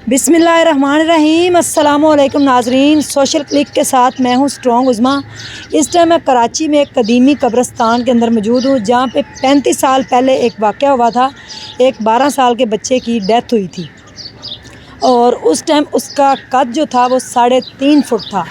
बिस्मिल्लाहिर्रहमानिर्रहीम। अस्सलामुअलैकुम नाजरीन, सोशल क्लिक के साथ मैं हूँ स्ट्रॉन्ग उज़मा। इस टाइम मैं कराची में एक कदीमी कब्रिस्तान के अंदर मौजूद हूँ, जहाँ पे 35 साल पहले एक वाक़या हुआ था। एक 12 साल के बच्चे की डेथ हुई थी और उस टाइम उसका कद जो था वो 3.5 फुट था,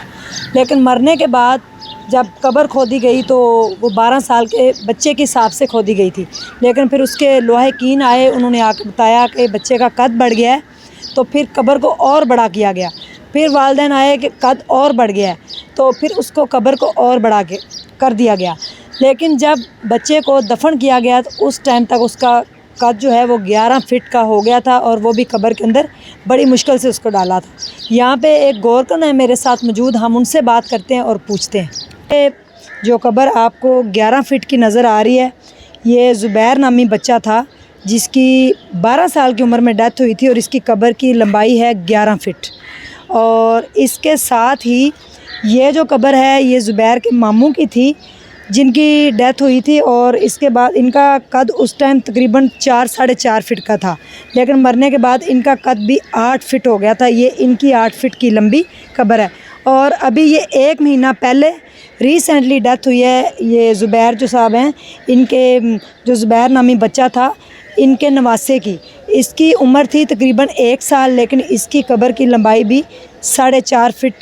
लेकिन मरने के बाद जब कब्र खोदी गई तो वो 12 साल के बच्चे के हिसाब से खोदी गई थी। लेकिन फिर उसके लोहाकीन आए, उन्होंने आकर बताया कि बच्चे का कद बढ़ गया है, तो फिर कब्र को और बड़ा किया गया। फिर वालिदैन आए कि कद और बढ़ गया है, तो फिर उसको कब्र को और बड़ा कर दिया गया। लेकिन जब बच्चे को दफन किया गया तो उस टाइम तक उसका कद जो है वो 11 फिट का हो गया था, और वो भी कब्र के अंदर बड़ी मुश्किल से उसको डाला था। यहाँ पे एक गोरकन है मेरे साथ मौजूद, हम उनसे बात करते हैं और पूछते हैं। ये जो कब्र आपको 11 फिट की नज़र आ रही है, ये ज़ुबैर नामी बच्चा था जिसकी 12 साल की उम्र में डेथ हुई थी, और इसकी कब्र की लंबाई है 11 फिट। और इसके साथ ही ये जो कब्र है ये ज़ुबैर के मामू की थी जिनकी डेथ हुई थी, और इसके बाद इनका कद उस टाइम तकरीबन 4-4.5 फिट का था, लेकिन मरने के बाद इनका कद भी 8 फिट हो गया था। ये इनकी 8 फिट की लंबी कब्र है, और अभी ये 1 महीना पहले रिसेंटली डेथ हुई है। ये ज़ुबैर जो साहब हैं, इनके जो ज़ुबैर नामी बच्चा था इनके नवासे की, इसकी उम्र थी तकरीबन 1 साल, लेकिन इसकी कब्र की लंबाई भी 4.5 फिट,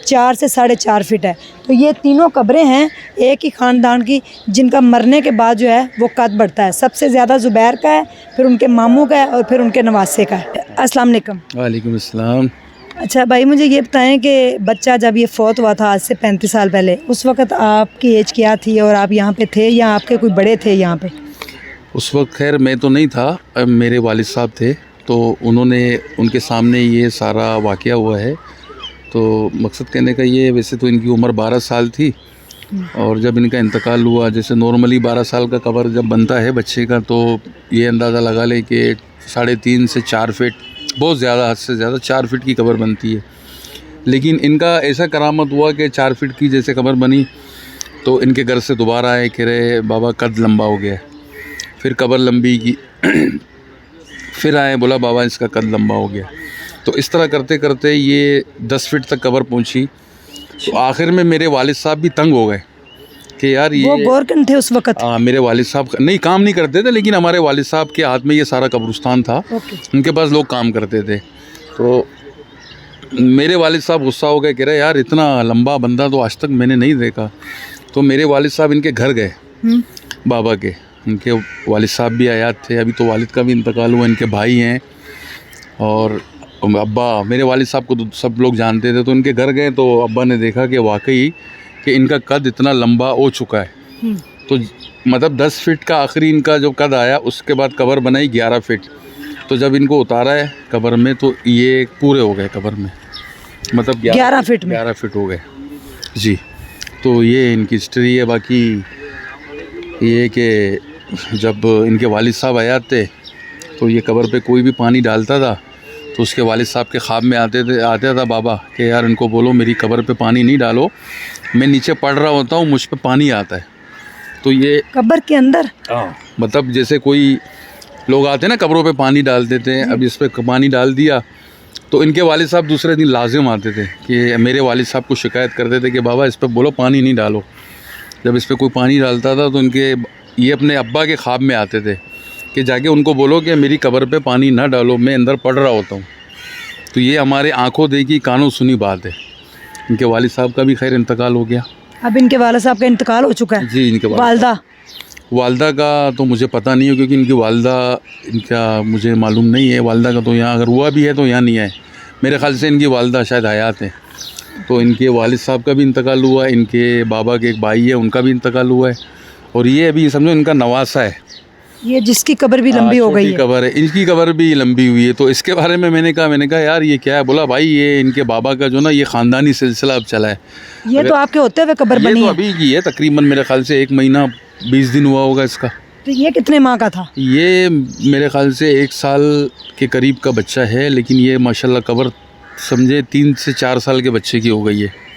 4 से 4.5 फिट है। तो ये तीनों कब्रें हैं एक ही ख़ानदान की, जिनका मरने के बाद जो है वो कद बढ़ता है। सबसे ज़्यादा ज़ुबैर का है, फिर उनके मामू का है, और फिर उनके नवासे का है। अस्सलाम वालेकुम। वालेकुम अस्सलाम। अच्छा भाई, मुझे ये बताएं कि बच्चा जब ये फ़ौत हुआ था आज से 35 साल पहले, उस वक़्त आपकी एज क्या थी और आप यहाँ पे थे या आपके कोई बड़े थे यहाँ पे? उस वक्त खैर मैं तो नहीं था, मेरे वालिद साहब थे, तो उन्होंने उनके सामने ये सारा वाक़या हुआ है। तो मकसद कहने का ये, वैसे तो इनकी उम्र 12 साल थी, और जब इनका इंतकाल हुआ, जैसे नॉर्मली 12 साल का कब्र जब बनता है बच्चे का, तो ये अंदाज़ा लगा लें कि 3.5 से 4 फिट, बहुत ज़्यादा, हद से ज़्यादा 4 फिट की कब्र बनती है। लेकिन इनका ऐसा करामत हुआ कि 4 फिट की जैसे कब्र बनी, तो इनके घर से दोबारा आए कि रे बाबा कद लंबा हो गया है। फिर कब्र लंबी की फिर आए, बोला बाबा इसका कद लंबा हो गया। तो इस तरह करते करते ये 10 फिट तक कब्र पहुंची। तो आखिर में मेरे वालिद साहब भी तंग हो गए कि यार ये, वो गोरकन थे उस वक़्त? मेरे वालिद साहब नहीं काम नहीं करते थे, लेकिन हमारे वालिद साहब के हाथ में ये सारा कब्रिस्तान था। उनके पास लोग काम करते थे। तो मेरे वालिद साहब गुस्सा हो गए, कह रहे यार इतना लंबा बंदा तो आज तक मैंने नहीं देखा। तो मेरे वालिद साहब इनके घर गए, बाबा के। उनके वालिद साहब भी आयात थे, अभी तो वालिद का भी इंतकाल हुआ, इनके भाई हैं, और अब्बा मेरे वालिद साहब को तो सब लोग जानते थे। तो उनके घर गए तो अब्बा ने देखा कि वाकई कि इनका कद इतना लंबा हो चुका है। तो मतलब 10 फिट का आखिरी इनका जो कद आया, उसके बाद कब्र बनाई 11 फिट। तो जब इनको उतारा है कब्र में, तो ये पूरे हो गए कब्र में, मतलब 11 फिट में 11 फिट हो गए जी। तो ये इनकी हिस्ट्री है। बाकी ये कि जब इनके वालिद साहब आयात थे, तो ये कब्र पे कोई भी पानी डालता था तो उसके वालिद साहब के ख्वाब में आता था बाबा कि यार इनको बोलो मेरी कब्र पे पानी नहीं डालो, मैं नीचे पड़ रहा होता हूँ, मुझ पे पानी आता है। तो ये कब्र के अंदर, मतलब जैसे कोई लोग आते हैं ना कब्रों पे पानी डाल देते हैं, अब इस पर पानी डाल दिया, तो इनके वालिद साहब दूसरे दिन लाजिम आते थे कि मेरे वालिद साहब को शिकायत करते थे कि बाबा इस पर बोलो पानी नहीं डालो। जब इस पर कोई पानी डालता था तो इनके ये अपने अब्बा के ख्वाब में आते थे कि जाके उनको बोलो कि मेरी कब्र पे पानी ना डालो, मैं अंदर पड़ रहा होता हूँ। तो ये हमारे आंखों देखी कानों सुनी बात है। इनके वालिद साहब का भी खैर इंतकाल हो गया। अब इनके वालिद साहब का इंतकाल हो चुका है जी। इनके वालदा का तो मुझे पता नहीं है, क्योंकि इनकी वालदा, इनका मुझे मालूम नहीं है। वालदा का तो यहाँ अगर हुआ भी है तो यहाँ नहीं है, मेरे ख़्याल से इनकी वालदा शायद हयात हैं। तो इनके वालिद साहब का भी इंतकाल हुआ है, इनके बाबा के एक भाई है उनका भी इंतकाल हुआ है, और ये अभी समझो इनका नवासा है, ये जिसकी कब्र भी लंबी हो गई है। कब्र है, इनकी कब्र भी लंबी हुई है। तो इसके बारे में मैंने कहा यार ये क्या है? बोला भाई ये इनके बाबा का जो ना ये ख़ानदानी सिलसिला अब चला है। ये तो आपके होते हुए कब्र बनी है, तो अभी की है, तकरीबन मेरे ख्याल से 1 महीना 20 दिन हुआ होगा इसका। तो ये कितने माह का था? ये मेरे ख्याल से 1 साल के करीब का बच्चा है, लेकिन ये माशाल्लाह कब्र समझे 3 से 4 साल के बच्चे की हो गई है।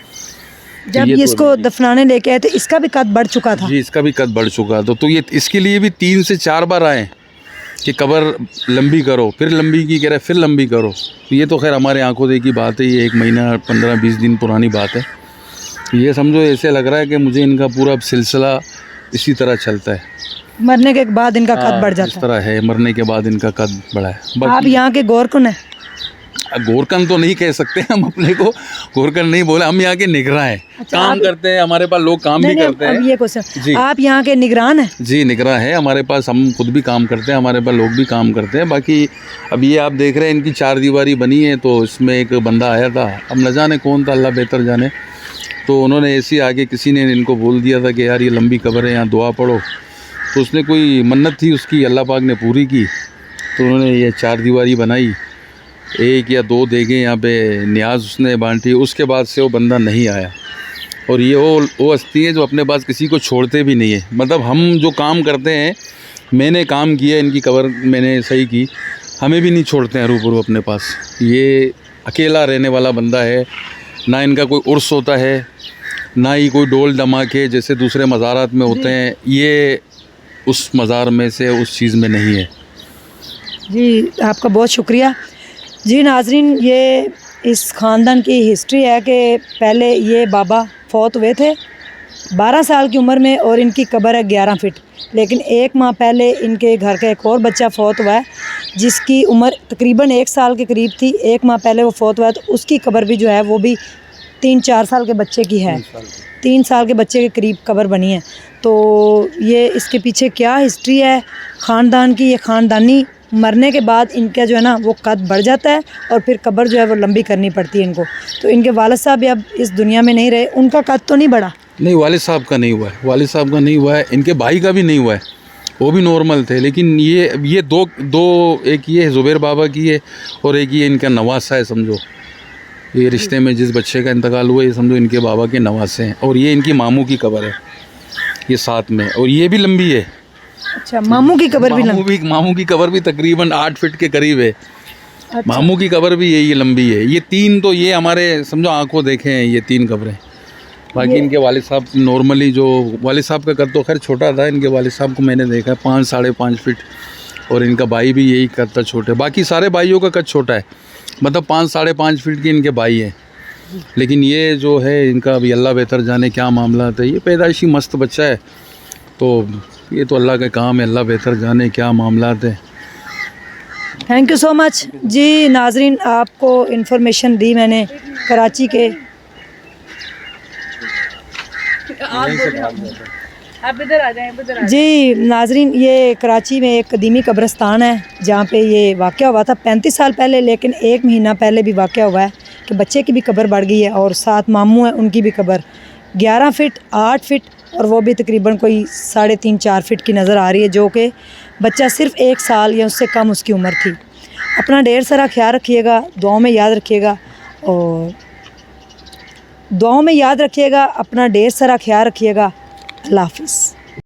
जब ये इसको दफनाने लेके आए तो इसका भी कद बढ़ चुका था? जी, इसका भी कद बढ़ चुका था। तो ये इसके लिए भी 3 से 4 बार आए कि कब्र लंबी करो, फिर लंबी की कह रहे फिर लंबी करो। ये तो खैर हमारे आंखों देखी बात है, ये 1 महीना 15-20 दिन पुरानी बात है। ये समझो ऐसे लग रहा है कि मुझे इनका पूरा सिलसिला इसी तरह चलता है। मरने के बाद इनका कद बढ़ इस जाता तरह है, मरने के बाद इनका कद बढ़ा है। है। आप यहाँ के गोरकुन है? गोरकन तो नहीं कह सकते हम अपने को, गोरकन नहीं बोले, हम यहाँ के निगरान हैं। अच्छा, काम करते हैं, हमारे पास लोग काम भी करते हैं। अब ये जी। क्वेश्चन, आप यहाँ के निगरान हैं? जी निगरान है हमारे पास, हम खुद भी काम करते हैं, हमारे पास लोग भी काम करते हैं। बाकी अब ये आप देख रहे हैं इनकी 4 दीवारी बनी है, तो इसमें एक बंदा आया था, अब न जाने कौन था, अल्लाह बेहतर जाने। तो उन्होंने ऐसे आगे किसी ने इनको बोल दिया था कि यार ये लंबी कब्र है, यहाँ दुआ पढ़ो। तो उसने कोई मन्नत थी उसकी, अल्लाह पाक ने पूरी की, तो उन्होंने ये 4 दीवारी बनाई। 1 या 2 देगे यहाँ पे न्याज उसने बांटी, उसके बाद से वो बंदा नहीं आया। और ये वो हस्ती है जो अपने पास किसी को छोड़ते भी नहीं है। मतलब हम जो काम करते हैं, मैंने काम किया, इनकी कब्र मैंने सही की, हमें भी नहीं छोड़ते हैं रूबरू अपने पास। ये अकेला रहने वाला बंदा है, ना इनका कोई उर्स होता है, ना ही कोई डोल धमाके जैसे दूसरे मज़ारात में होते हैं। ये उस मज़ार में से उस चीज़ में नहीं है। जी आपका बहुत शुक्रिया। जी नाजरीन, ये इस ख़ानदान की हिस्ट्री है कि पहले ये बाबा फौत हुए थे 12 साल की उम्र में, और इनकी कब्र है 11 फीट। लेकिन 1 माह पहले इनके घर का एक और बच्चा फौत हुआ है, जिसकी उम्र तकरीबन 1 साल के करीब थी। 1 माह पहले वो फौत हुआ है, तो उसकी कब्र भी जो है वो भी 3-4 साल के बच्चे की है। 3 साल के बच्चे के करीब कब्र बनी है। तो ये इसके पीछे क्या हिस्ट्री है ख़ानदान की, ये ख़ानदानी मरने के बाद इनका जो है ना वो कद बढ़ जाता है, और फिर कब्र जो है वो लंबी करनी पड़ती है इनको। तो इनके वालिद साहब भी अब इस दुनिया में नहीं रहे, उनका कद तो नहीं बढ़ा? नहीं, वालिद साहब का नहीं हुआ है, वालिद साहब का नहीं हुआ है, इनके भाई का भी नहीं हुआ है, वो भी नॉर्मल थे। लेकिन ये दो एक ये ज़ुबैर बाबा की है, और एक ये इनका नवासा है। समझो ये रिश्ते में जिस बच्चे का इंतकाल हुआ, ये समझो इनके बाबा के नवासे हैं। और ये इनकी मामू की कब्र है, ये साथ में, और ये भी लंबी है। अच्छा, मामू की कब्र भी लंबी? मामू की कब्र भी तकरीबन 8 फीट के करीब है। अच्छा। मामू की कब्र भी यही लंबी है। ये 3 तो ये हमारे समझो आंखों देखे हैं, ये 3 कब्रें। बाकी इनके वालिद साहब नॉर्मली, जो वालिद साहब का कद तो खैर छोटा था, इनके वालिद साहब को मैंने देखा है 5-5.5 फीट, और इनका भाई भी यही कद था, छोटे। बाकी सारे भाइयों का कद छोटा है, मतलब 5-5.5 फीट के इनके भाई हैं। लेकिन ये जो है इनका अभी अल्लाह बेहतर जाने क्या मामला था। ये पैदाइशी मस्त बच्चा है, तो ये तो अल्लाह का काम है, अल्लाह बेहतर जाने क्या मामला है। Thank you so much. जी नाजरीन, आपको इन्फॉर्मेशन दी मैंने कराची के। आप इधर आ जाएं, जी नाजरीन, ये कराची में एक कदीमी कब्रिस्तान है जहाँ पे ये वाक़या हुआ था 35 साल पहले। लेकिन 1 महीना पहले भी वाक़या हुआ है कि बच्चे की भी कब्र बढ़ गई है, और 7 मामू हैं, उनकी भी कब्र 11 फीट 8 फीट, और वो भी तकरीबन कोई 3.5-4 फीट की नज़र आ रही है, जो कि बच्चा सिर्फ़ 1 साल या उससे कम उसकी उम्र थी। अपना ढेर सारा ख्याल रखिएगा, दुआओं में याद रखिएगा, और दुआओं में याद रखिएगा, अपना ढेर सारा ख्याल रखिएगा। अल्लाह हाफ़िज़।